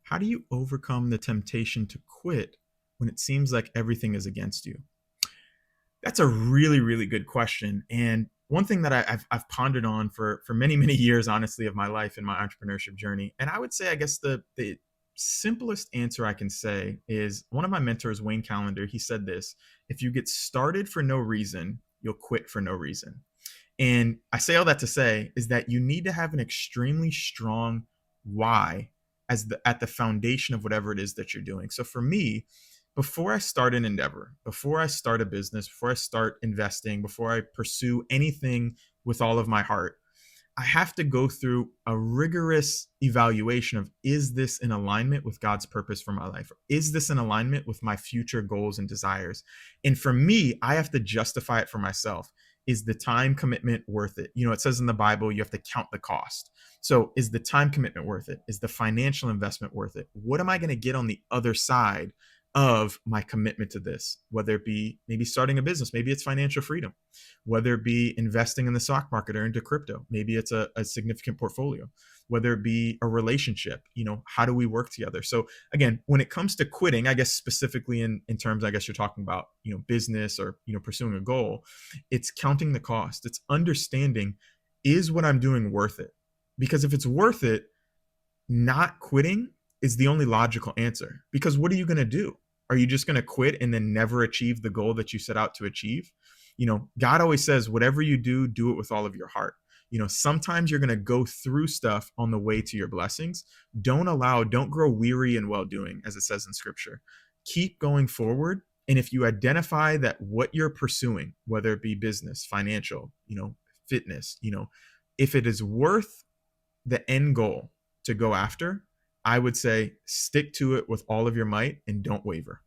How do you overcome the temptation to quit when it seems like everything is against you? That's a really, really good question. And one thing that I've pondered on for many, many years, honestly, of my life and my entrepreneurship journey. And I would say, I guess the simplest answer I can say is one of my mentors, Wayne Callender, he said this: if you get started for no reason, you'll quit for no reason. And I say all that to say is that you need to have an extremely strong why as the at the foundation of whatever it is that you're doing. So for me, before I start an endeavor, before I start a business, before I start investing, before I pursue anything with all of my heart, I have to go through a rigorous evaluation of, is this in alignment with God's purpose for my life? Is this in alignment with my future goals and desires? And for me, I have to justify it for myself. Is the time commitment worth it? You know, it says in the Bible, you have to count the cost. So is the time commitment worth it? Is the financial investment worth it? What am I going to get on the other side of my commitment to this? Whether it be maybe starting a business, maybe it's financial freedom, whether it be investing in the stock market or into crypto, maybe it's a significant portfolio, whether it be a relationship, you know, how do we work together? So again, when it comes to quitting, I guess specifically in terms, I guess you're talking about, you know, business or, you know, pursuing a goal, it's counting the cost. It's understanding, is what I'm doing worth it? Because if it's worth it, not quitting is the only logical answer. Because what are you going to do? Are you just going to quit and then never achieve the goal that you set out to achieve? You know, God always says, whatever you do it with all of your heart. You know, sometimes you're going to go through stuff on the way to your blessings. Don't grow weary in well doing, as it says in scripture. Keep going forward. And if you identify that what you're pursuing, whether it be business, financial, you know, fitness, you know, if it is worth the end goal to go after, I would say stick to it with all of your might and don't waver.